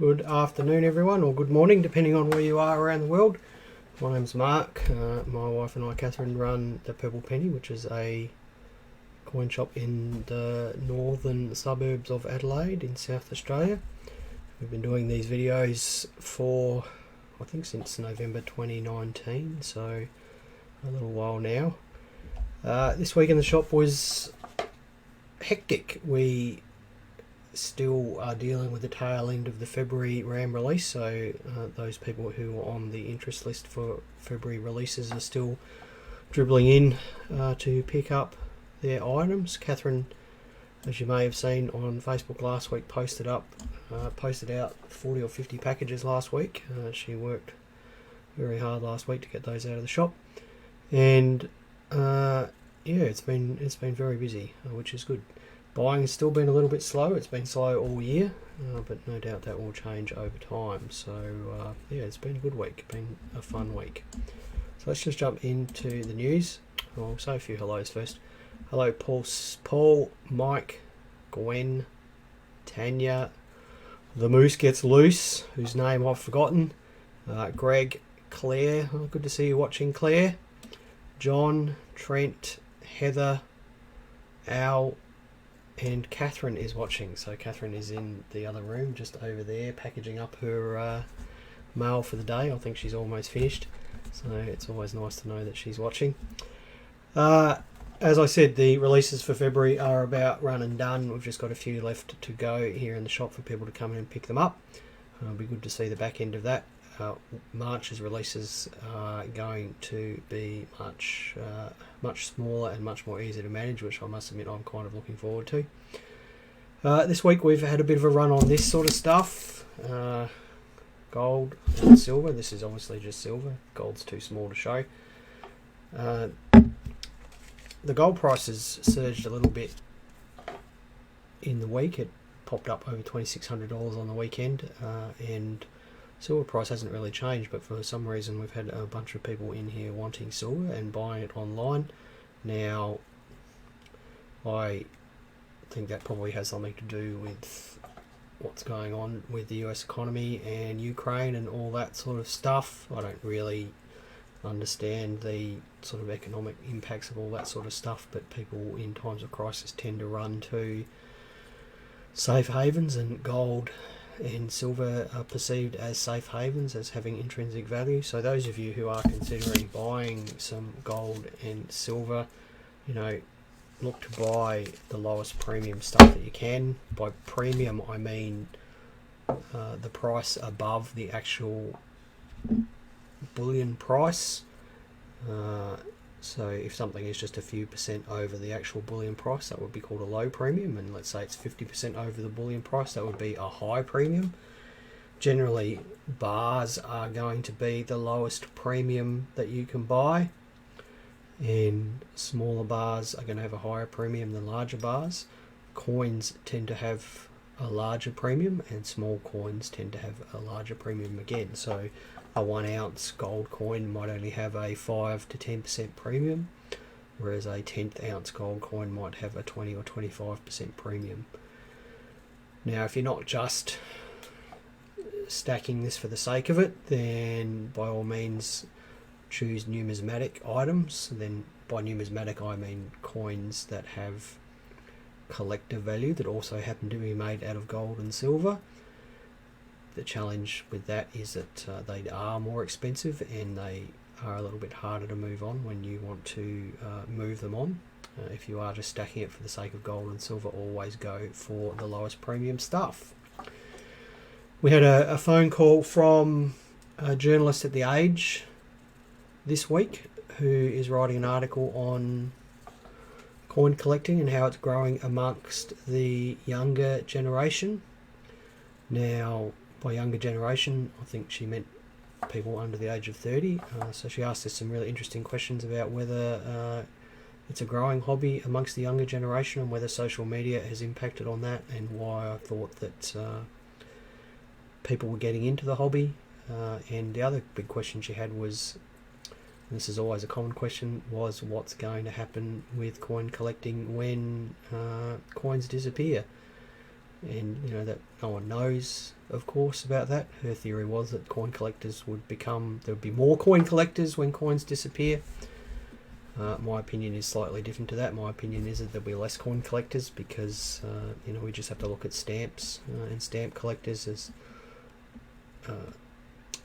Good afternoon everyone, or good morning depending on where you are around the world. My name's Mark. My wife and I, Catherine, run the Purple Penny, which is a coin shop in the northern suburbs of Adelaide in South Australia. We've been doing these videos for, I think, since November 2019, so a little while now. This week in the shop was hectic. We still are dealing with the tail end of the February RAM release, so those people who are on the interest list for February releases are still dribbling in to pick up their items. Catherine, as you may have seen on Facebook last week, posted out 40 or 50 packages last week. She worked very hard last week to get those out of the shop, and yeah, it's been very busy, which is good. Buying has still been a little bit slow. It's been slow all year, but no doubt that will change over time. So yeah, it's been a good week, been a fun week. So let's just jump into the news. I'll say a few hellos first. Hello Paul, Mike, Gwen, Tanya, the Moose Gets Loose, whose name I've forgotten, Greg, Claire, good to see you watching, Claire, John, Trent, Heather, Al, and Catherine is watching. So Catherine is in the other room just over there packaging up her mail for the day. I think she's almost finished, so it's always nice to know that she's watching. As I said, the releases for February are about run and done. We've just got a few left to go here in the shop for people to come in and pick them up. It'll be good to see the back end of that. March's releases are going to be much smaller and much more easy to manage, which I must admit I'm kind of looking forward to. This week we've had a bit of a run on this sort of stuff. Gold and silver. This is obviously just silver. Gold's too small to show. The gold price has surged a little bit in the week. It popped up over $2,600 on the weekend, and silver price hasn't really changed, but for some reason we've had a bunch of people in here wanting silver and buying it online. Now, I think that probably has something to do with what's going on with the US economy and Ukraine and all that sort of stuff. I don't really understand the sort of economic impacts of all that sort of stuff, but people in times of crisis tend to run to safe havens, and gold and silver are perceived as safe havens, as having intrinsic value. So those of you who are considering buying some gold and silver, you know, look to buy the lowest premium stuff that you can. By premium I mean the price above the actual bullion price. So if something is just a few percent over the actual bullion price, that would be called a low premium, and let's say it's 50% over the bullion price, that would be a high premium. Generally, bars are going to be the lowest premium that you can buy, and smaller bars are going to have a higher premium than larger bars. Coins tend to have a larger premium, and small coins tend to have a larger premium again. So a 1 ounce gold coin might only have a 5 to 10% premium, whereas a 10th ounce gold coin might have a 20 or 25% premium. Now, if you're not just stacking this for the sake of it, then by all means choose numismatic items. Then by numismatic I mean coins that have collector value that also happen to be made out of gold and silver. The challenge with that is that they are more expensive, and they are a little bit harder to move on when you want to move them on. If you are just stacking it for the sake of gold and silver, always go for the lowest premium stuff. We had a phone call from a journalist at The Age this week who is writing an article on coin collecting and how it's growing amongst the younger generation. Now, by younger generation, I think she meant people under the age of 30. So she asked us some really interesting questions about whether it's a growing hobby amongst the younger generation and whether social media has impacted on that, and why I thought that people were getting into the hobby. And the other big question she had was, and this is always a common question, was what's going to happen with coin collecting when coins disappear. and you know that no one knows, of course, about that. Her theory was that coin collectors would become, there would be more coin collectors when coins disappear. My opinion is slightly different to that. My opinion is that there'll be less coin collectors because you know, we just have to look at stamps and stamp collectors as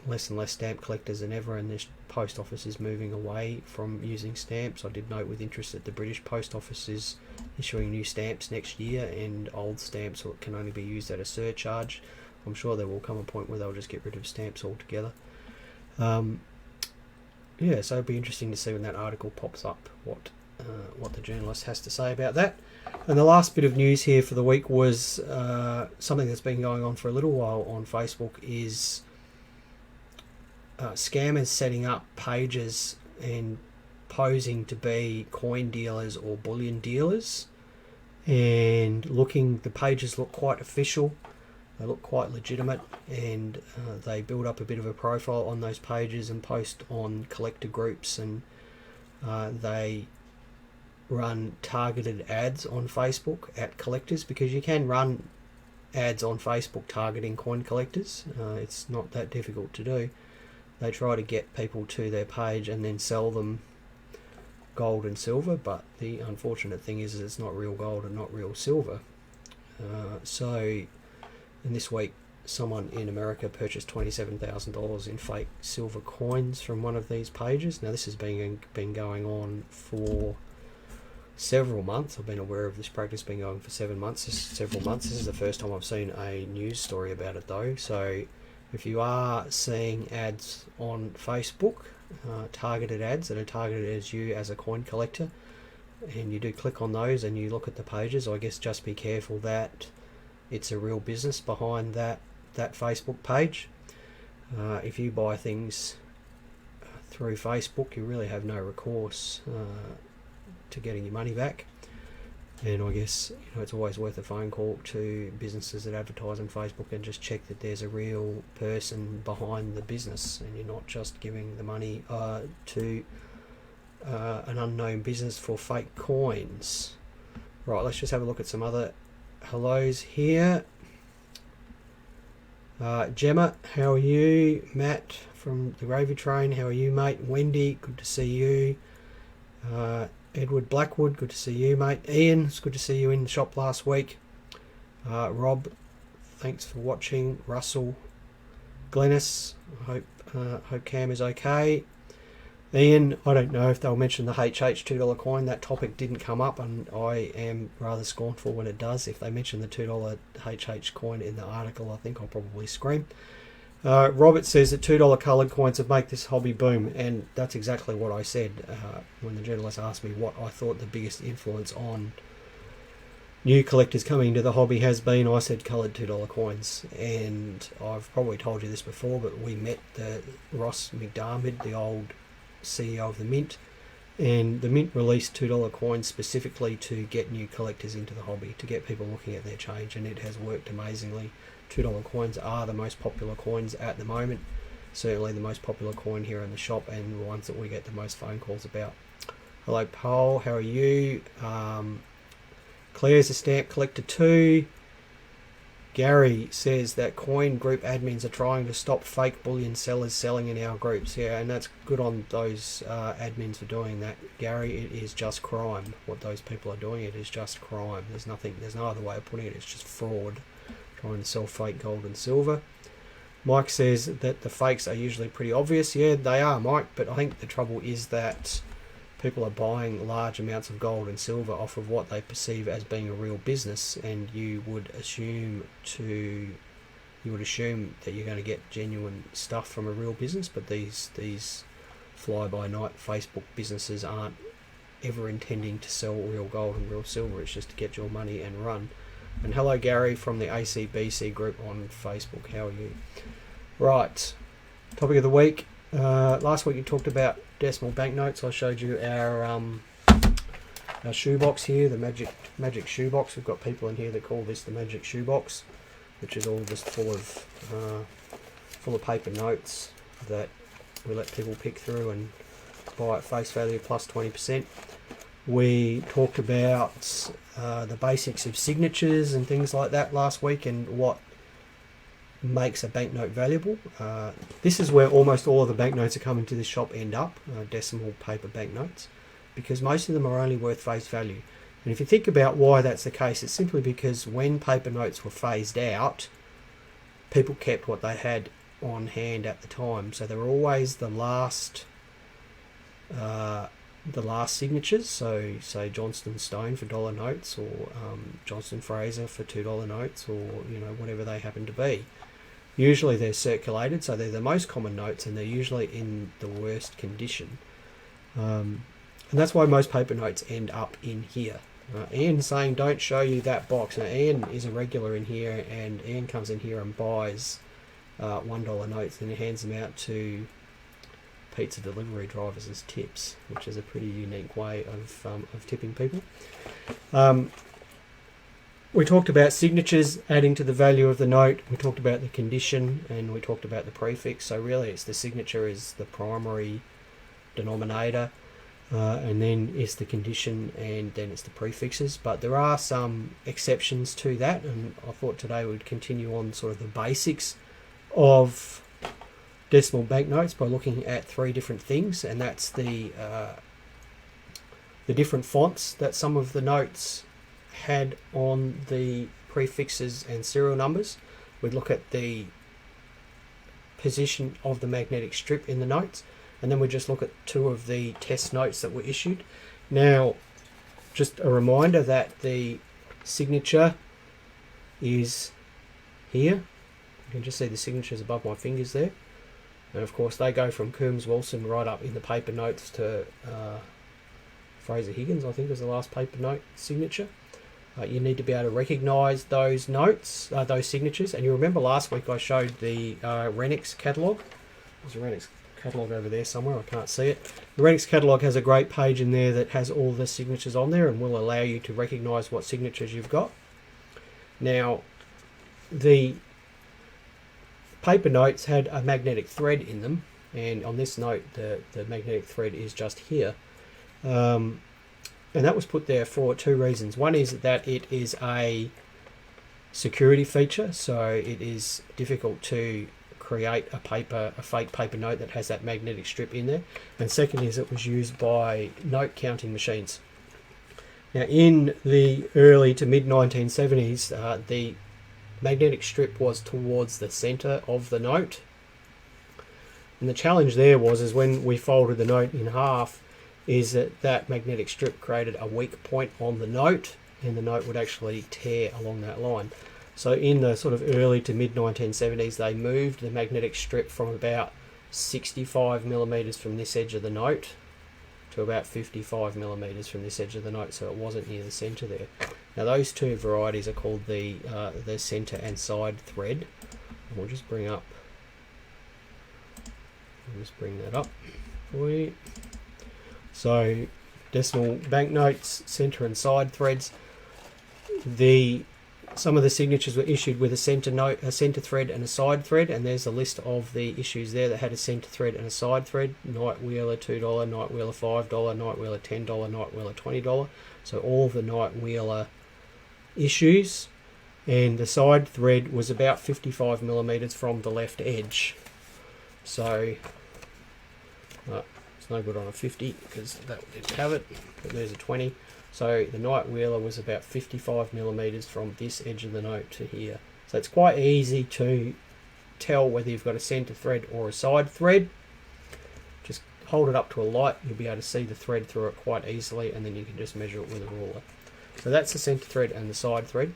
less and less stamp collectors than ever, and the post office is moving away from using stamps. I did note with interest that the British post office is issuing new stamps next year, and old stamps can only be used at a surcharge. I'm sure there will come a point where they'll just get rid of stamps altogether. Yeah, so it'll be interesting to see when that article pops up what the journalist has to say about that. And the last bit of news here for the week was something that's been going on for a little while on Facebook is scammers setting up pages and posing to be coin dealers or bullion dealers, and the pages look quite official. They look quite legitimate, and they build up a bit of a profile on those pages and post on collector groups, and they run targeted ads on Facebook at collectors, because you can run ads on Facebook targeting coin collectors. It's not that difficult to do. They try to get people to their page and then sell them gold and silver, but the unfortunate thing is it's not real gold and not real silver. In this week, someone in America purchased $27,000 in fake silver coins from one of these pages. Now, this has been going on for several months. I've been aware of this practice being going for several months. This is the first time I've seen a news story about it, though. So if you are seeing ads on Facebook, targeted ads that are targeted as you as a coin collector, and you do click on those and you look at the pages, I guess just be careful that it's a real business behind that Facebook page. If you buy things through Facebook, you really have no recourse to getting your money back. And I guess, you know, it's always worth a phone call to businesses that advertise on Facebook and just check that there's a real person behind the business and you're not just giving the money to an unknown business for fake coins. Right, let's just have a look at some other hellos here. Gemma, how are you? Matt from the Gravy Train, how are you, mate? Wendy, good to see you. Edward Blackwood, good to see you, mate. Ian, it's good to see you in the shop last week. Rob, thanks for watching. Russell, Glennis, hope Cam is okay. Ian, I don't know if they'll mention the HH $2 coin. That topic didn't come up, and I am rather scornful when it does. If they mention the $2 HH coin in the article, I think I'll probably scream. Robert says that $2 coloured coins would make this hobby boom, and that's exactly what I said when the journalist asked me what I thought the biggest influence on new collectors coming into the hobby has been. I said coloured $2 coins, and I've probably told you this before, but we met Ross McDermid, the old CEO of the Mint, and the Mint released $2 coins specifically to get new collectors into the hobby, to get people looking at their change, and it has worked amazingly. $2 coins are the most popular coins at the moment, certainly the most popular coin here in the shop, and the ones that we get the most phone calls about. Hello Paul, how are you? Claire's a stamp collector too. Gary says that coin group admins are trying to stop fake bullion sellers selling in our groups. Yeah, and that's good on those admins for doing that, Gary. It is just crime. What those people are doing, it is just crime. There's no other way of putting it. It's just fraud, trying to sell fake gold and silver. Mike says that the fakes are usually pretty obvious. Yeah, they are, Mike, but I think the trouble is that people are buying large amounts of gold and silver off of what they perceive as being a real business, and you would assume that you're going to get genuine stuff from a real business, but these fly-by-night Facebook businesses aren't ever intending to sell real gold and real silver. It's just to get your money and run. And hello Gary from the ACBC group on Facebook, how are you? Right, topic of the week. Last week you talked about decimal banknotes. I showed you our shoebox here, the magic shoebox. We've got people in here that call this the magic shoebox, which is all just full of paper notes that we let people pick through and buy at face value plus 20%. We talked about the basics of signatures and things like that last week, and what makes a banknote valuable. This is where almost all of the banknotes that come into this shop end up, decimal paper banknotes, because most of them are only worth face value. And if you think about why that's the case, it's simply because when paper notes were phased out, people kept what they had on hand at the time, so they were always the last signatures. So say Johnston Stone for $1 notes, or Johnston Fraser for $2 notes, or whatever they happen to be. Usually they're circulated, so they're the most common notes, and they're usually in the worst condition. And that's why most paper notes end up in here. Ian's saying don't show you that box. Now Ian is a regular in here, and Ian comes in here and buys $1 notes, and he hands them out to pizza delivery drivers as tips, which is a pretty unique way of tipping people. We talked about signatures adding to the value of the note. We talked about the condition, and we talked about the prefix. So really it's the signature is the primary denominator, and then it's the condition, and then it's the prefixes. But there are some exceptions to that, and I thought today we'd continue on sort of the basics of decimal banknotes by looking at 3 different things, and that's the different fonts that some of the notes had on the prefixes and serial numbers. We'd look at the position of the magnetic strip in the notes, and then we just look at 2 of the test notes that were issued. Now, just a reminder that the signature is here. You can just see the signatures above my fingers there. And of course they go from Coombs Wilson right up in the paper notes to Fraser Higgins, I think, is the last paper note signature. You need to be able to recognise those notes, those signatures. And you remember last week I showed the Renix catalogue. There's a Renix catalogue over there somewhere, I can't see it. The Renix catalogue has a great page in there that has all the signatures on there and will allow you to recognise what signatures you've got. Now, the paper notes had a magnetic thread in them, and on this note the magnetic thread is just here. And that was put there for 2 reasons. One is that it is a security feature, so it is difficult to create a fake paper note that has that magnetic strip in there. And second is it was used by note counting machines. Now in the early to mid 1970s, the magnetic strip was towards the center of the note, and the challenge there is when we folded the note in half, is that magnetic strip created a weak point on the note, and the note would actually tear along that line. So in the sort of early to mid 1970s, they moved the magnetic strip from about 65 millimeters from this edge of the note to about 55 millimeters from this edge of the note, so it wasn't near the center there. Now those 2 varieties are called the center and side thread. And we'll just bring that up for you. So decimal banknotes, center and side threads. Some of the signatures were issued with a center thread and a side thread, and there's a list of the issues there that had a center thread and a side thread. Night Wheeler $2, Night Wheeler $5, Night Wheeler $10, Night Wheeler $20. So all of the Night Wheeler issues, and the side thread was about 55 millimeters from the left edge. So it's no good on a 50 because that didn't have it, but there's a 20. So the Night Wheeler was about 55 millimeters from this edge of the note to here. So it's quite easy to tell whether you've got a center thread or a side thread. Just hold it up to a light, you'll be able to see the thread through it quite easily, and then you can just measure it with a ruler. So that's the center thread and the side thread.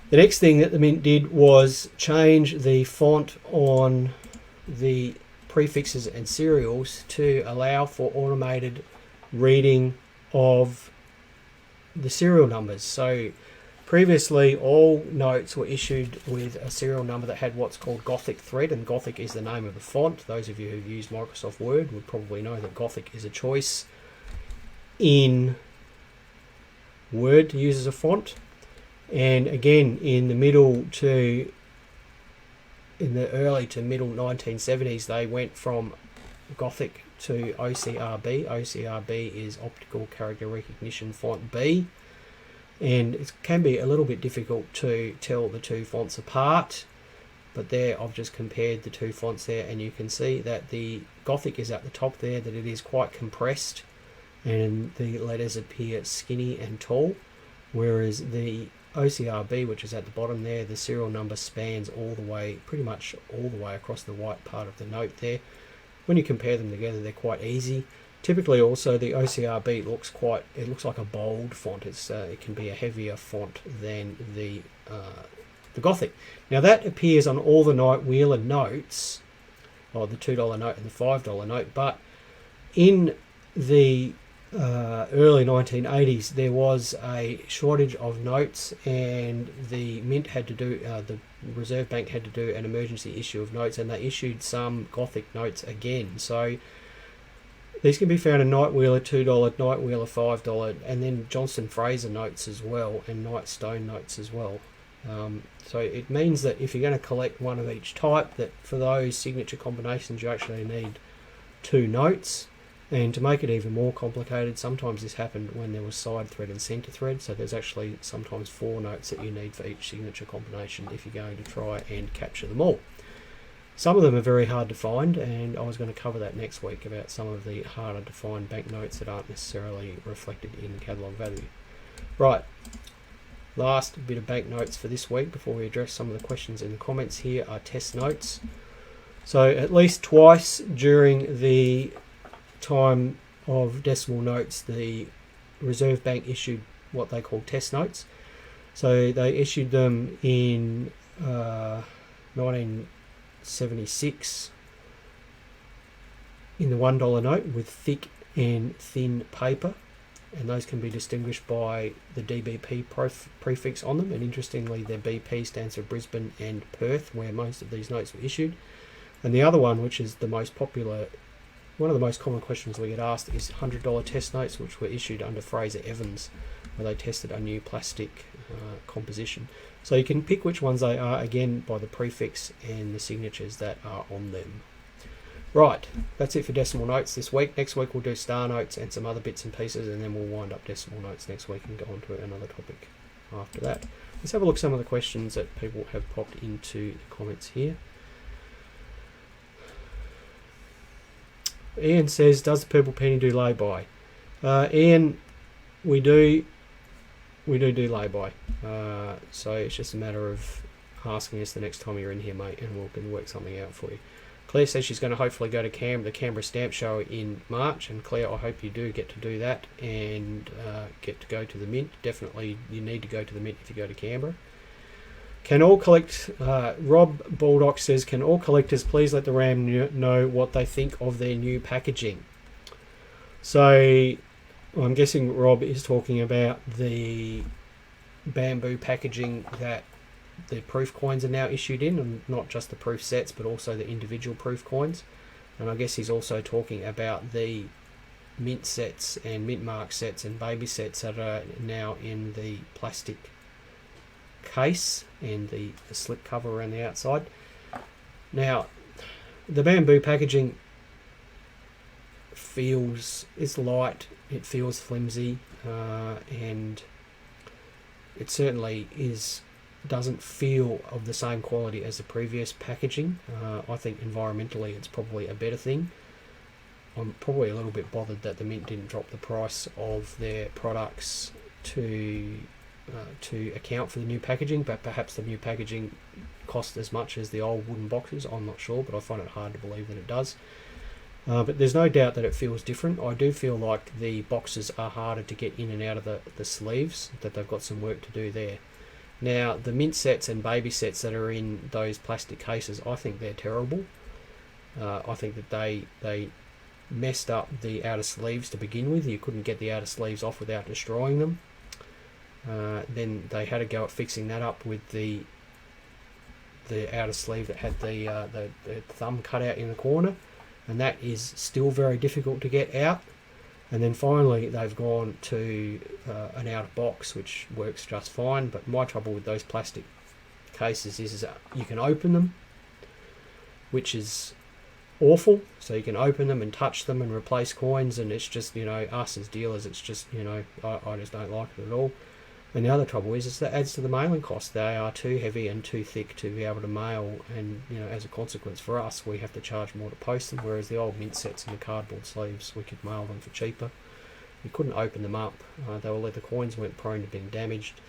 The next thing that the Mint did was change the font on the prefixes and serials to allow for automated reading of the serial numbers. So previously all notes were issued with a serial number that had what's called Gothic thread, and Gothic is the name of the font. Those of you who've used Microsoft Word would probably know that Gothic is a choice in Word to use as a font. And again, in the early to middle 1970s, they went from Gothic to OCRB. OCRB is Optical Character Recognition Font B, and it can be a little bit difficult to tell the two fonts apart, but there I've just compared the two fonts there, and you can see that the Gothic is at the top there, that it is quite compressed and the letters appear skinny and tall, whereas the OCRB, which is at the bottom there, the serial number spans all the way, pretty much all the way across the white part of the note there. When you compare them together, they're quite easy. Typically also the OCRB looks like a bold font. It can be a heavier font than the Gothic. Now that appears on all the Knight Wheeler notes, or the $2 note and the $5 note, but in the early 1980s there was a shortage of notes, and the Mint had to do, the Reserve Bank had to do an emergency issue of notes, and they issued some Gothic notes again. So these can be found in Knight Wheeler $2, Knight Wheeler $5, and then Johnston Fraser notes as well, and Knight Stone notes as well. So it means that if you're going to collect one of each type, that for those signature combinations you actually need two notes. And to make it even more complicated, sometimes this happened when there was side thread and centre thread, so there's actually sometimes 4 notes that you need for each signature combination if you're going to try and capture them all. Some of them are very hard to find, and I was going to cover that next week about some of the harder to find banknotes that aren't necessarily reflected in catalogue value. Right, last bit of banknotes for this week before we address some of the questions in the comments here are test notes. So at least twice during the time of decimal notes, the Reserve Bank issued what they call test notes. So they issued them in 1976 in the $1 note with thick and thin paper, and those can be distinguished by the DBP prefix on them, and interestingly the BP stands for Brisbane and Perth, where most of these notes were issued. And the other one, which is the most popular, one of the most common questions we get asked, is $100 test notes, which were issued under Fraser Evans, where they tested a new plastic composition. So you can pick which ones they are, again, by the prefix and the signatures that are on them. Right, that's it for decimal notes this week. Next week we'll do star notes and some other bits and pieces, and then we'll wind up decimal notes next week and go on to another topic after that. Let's have a look at some of the questions that people have popped into the comments here. Ian says, does the purple penny do lay-by? Ian, we do lay-by. So it's just a matter of asking us the next time you're in here, mate, and we can work something out for you. Claire says she's going to hopefully go to the Canberra Stamp Show in March, and Claire, I hope you do get to do that and get to go to the Mint. Definitely you need to go to the Mint if you go to Canberra. Can all collect, Rob Baldock says, can all collectors please let the RAM know what they think of their new packaging? So I'm guessing Rob is talking about the bamboo packaging that the proof coins are now issued in, and not just the proof sets but also the individual proof coins. And I guess he's also talking about the mint sets and mint mark sets and baby sets that are now in the plastic case and the slip cover around the outside. Now the bamboo packaging is light, it feels flimsy, and it certainly doesn't feel of the same quality as the previous packaging. I think environmentally it's probably a better thing. I'm probably a little bit bothered that the Mint didn't drop the price of their products to account for the new packaging, but perhaps the new packaging cost as much as the old wooden boxes. I'm not sure, but I find it hard to believe that it does. But there's no doubt that it feels different. I do feel like the boxes are harder to get in and out of the sleeves, that they've got some work to do there. Now the mint sets and baby sets that are in those plastic cases, I think they're terrible. I think that they messed up the outer sleeves to begin with. You couldn't get the outer sleeves off without destroying them. Then they had to go at fixing that up with the outer sleeve that had the thumb cut out in the corner, and that is still very difficult to get out. And then finally they've gone to an outer box, which works just fine. But my trouble with those plastic cases is you can open them, which is awful. So you can open them and touch them and replace coins, and it's just, you know, us as dealers, it's just, you know, I just don't like it at all. And the other trouble is that adds to the mailing cost. They are too heavy and too thick to be able to mail, and, you know, as a consequence for us, we have to charge more to post them, whereas the old mint sets and the cardboard sleeves, we could mail them for cheaper. You couldn't open them up. The coins weren't prone to being damaged.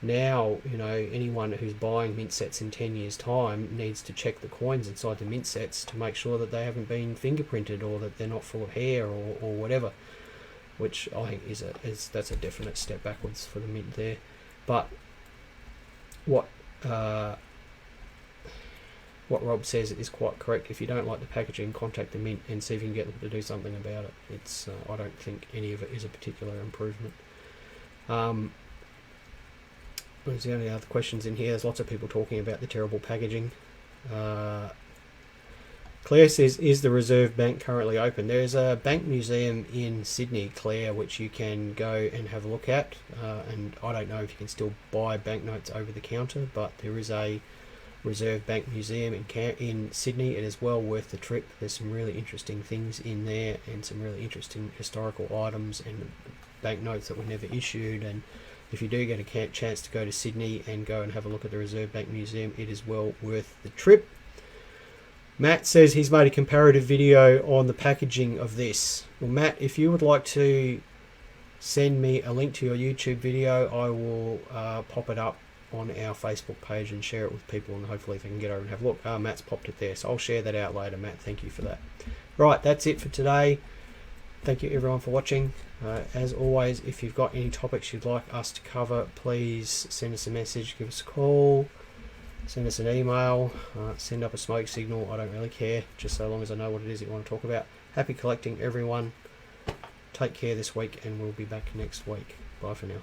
Now, you know, anyone who's buying mint sets in 10 years' time needs to check the coins inside the mint sets to make sure that they haven't been fingerprinted or that they're not full of hair or whatever, which I think that's a definite step backwards for the mint there. But what Rob says is quite correct. If you don't like the packaging, contact the mint and see if you can get them to do something about it. It's I don't think any of it is a particular improvement. There's the only other questions in here. There's lots of people talking about the terrible packaging. Claire says, is the Reserve Bank currently open? There's a bank museum in Sydney, Claire, which you can go and have a look at. And I don't know if you can still buy banknotes over the counter, but there is a Reserve Bank Museum in Sydney. It is well worth the trip. There's some really interesting things in there and some really interesting historical items and banknotes that were never issued. And if you do get a chance to go to Sydney and go and have a look at the Reserve Bank Museum, it is well worth the trip. Matt says he's made a comparative video on the packaging of this. Well, Matt, if you would like to send me a link to your YouTube video, I will pop it up on our Facebook page and share it with people, and hopefully they can get over and have a look. Matt's popped it there, so I'll share that out later. Matt, thank you for that. Right, that's it for today. Thank you everyone for watching. As always, if you've got any topics you'd like us to cover, please send us a message, give us a call, send us an email, send up a smoke signal. I don't really care, just so long as I know what it is that you want to talk about. Happy collecting, everyone. Take care this week, and we'll be back next week. Bye for now.